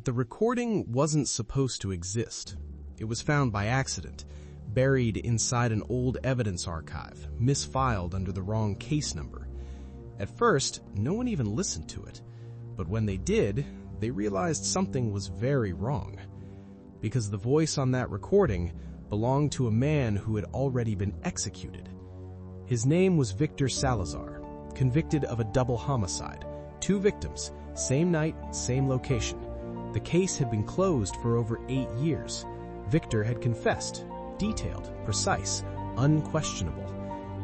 The recording wasn't supposed to exist. It was found by accident, buried inside an old evidence archive, misfiled under the wrong case number. At first, no one even listened to it, but when they did, they realized something was very wrong. Because the voice on that recording belonged to a man who had already been executed. His name was Victor Salazar, convicted of a double homicide, 2 victims, same night, same location. The case had been closed for over 8 years. Victor had confessed, detailed, precise, unquestionable.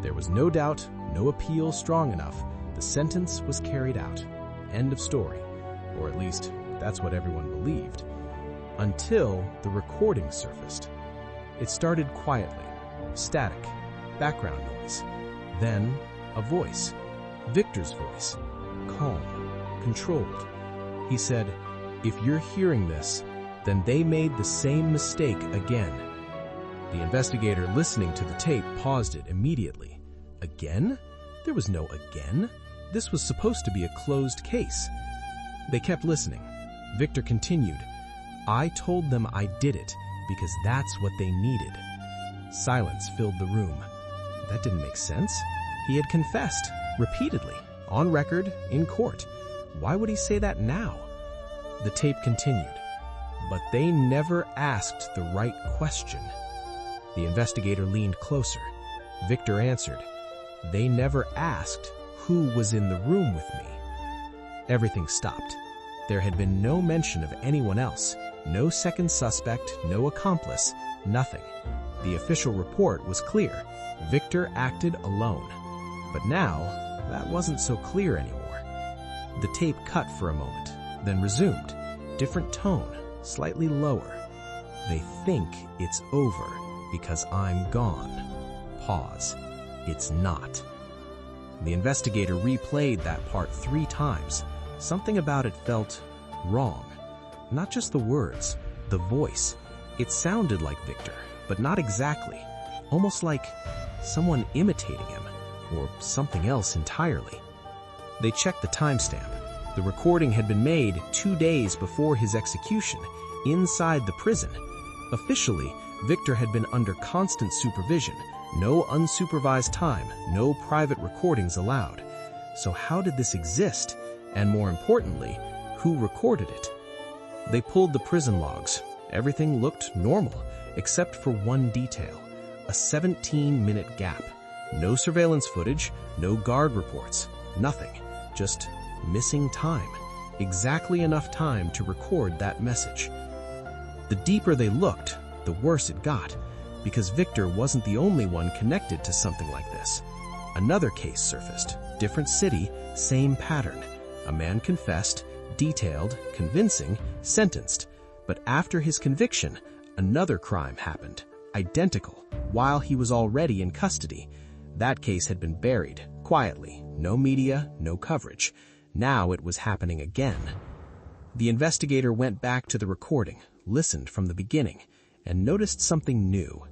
There was no doubt, no appeal strong enough. The sentence was carried out. End of story. Or at least, that's what everyone believed. Until the recording surfaced. It started quietly, static, background noise. Then, a voice. Victor's voice. Calm, controlled. He said, "If you're hearing this, then they made the same mistake again." The investigator listening to the tape paused it immediately. Again? There was no again. This was supposed to be a closed case. They kept listening. Victor continued, "I told them I did it because that's what they needed." Silence filled the room. That didn't make sense. He had confessed, repeatedly, on record, in court. Why would he say that now? The tape continued. "But they never asked the right question." The investigator leaned closer. Victor answered, "They never asked who was in the room with me." Everything stopped. There had been no mention of anyone else, no second suspect, no accomplice, nothing. The official report was clear. Victor acted alone. But now, that wasn't so clear anymore. The tape cut for a moment, then resumed. Different tone, slightly lower. "They think it's over because I'm gone." Pause. "It's not." The investigator replayed that part 3 times. Something about it felt wrong. Not just the words, the voice. It sounded like Victor, but not exactly. Almost like someone imitating him, or something else entirely. They checked the timestamp. The recording had been made 2 days before his execution, inside the prison. Officially, Victor had been under constant supervision. No unsupervised time, no private recordings allowed. So how did this exist? And more importantly, who recorded it? They pulled the prison logs. Everything looked normal, except for one detail. A 17-minute gap. No surveillance footage, no guard reports, nothing. Just missing time. Exactly enough time to record that message. The deeper they looked, the worse it got, because Victor wasn't the only one connected to something like this. Another case surfaced. Different city, same pattern. A man confessed, detailed, convincing, sentenced. But after his conviction, another crime happened. Identical, while he was already in custody. That case had been buried, quietly. No media, no coverage. Now it was happening again. The investigator went back to the recording, listened from the beginning, and noticed something new.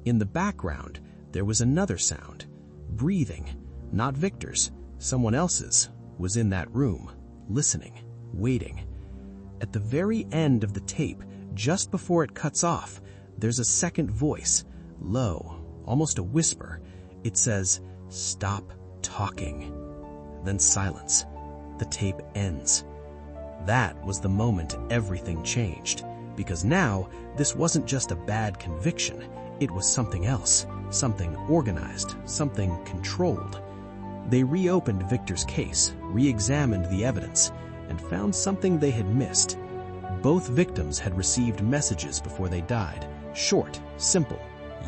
In the background, there was another sound. Breathing. Not Victor's, someone else's, was in that room, listening, waiting. At the very end of the tape, just before it cuts off, there's a second voice, low, almost a whisper. It says, "Stop talking." Then silence. The tape ends. That was the moment everything changed, because now this wasn't just a bad conviction. It was something else, something organized, something controlled. They reopened Victor's case, re-examined the evidence, and found something they had missed. Both victims had received messages before they died. Short, simple,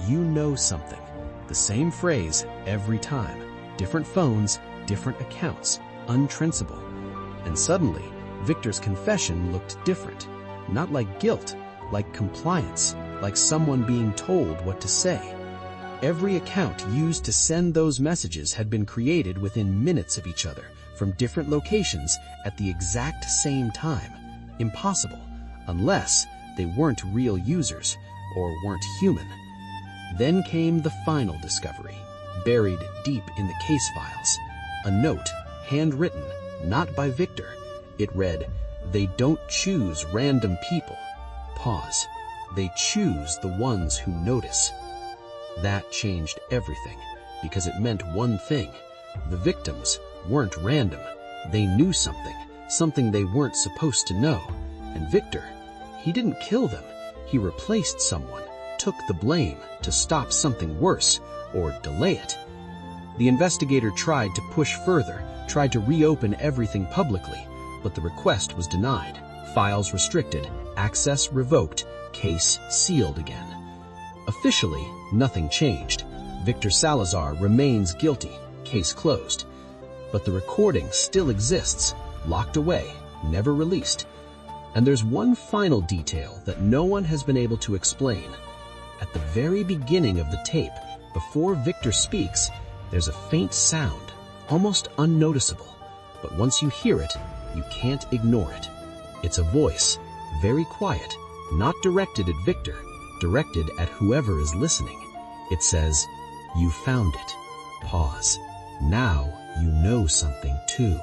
"You know something." The same phrase every time. Different phones, different accounts, untraceable. And suddenly, Victor's confession looked different. Not like guilt, like compliance, like someone being told what to say. Every account used to send those messages had been created within minutes of each other, from different locations at the exact same time. Impossible, unless they weren't real users or weren't human. Then came the final discovery, buried deep in the case files. A note, handwritten, not by Victor. It read, They don't choose random people. Pause. They choose the ones who notice. That changed everything, because it meant one thing. The victims weren't random. They knew something they weren't supposed to know. And Victor, he didn't kill them. He replaced someone, took the blame to stop something worse or delay it. The investigator tried to push further, tried to reopen everything publicly, but the request was denied. Files restricted, access revoked, case sealed again. Officially, nothing changed. Victor Salazar remains guilty, case closed. But the recording still exists, locked away, never released. And there's one final detail that no one has been able to explain. At the very beginning of the tape, before Victor speaks, there's a faint sound, almost unnoticeable. But once you hear it, you can't ignore it. It's a voice, very quiet, not directed at Victor, directed at whoever is listening. It says, "You found it. Pause. Now you know something too."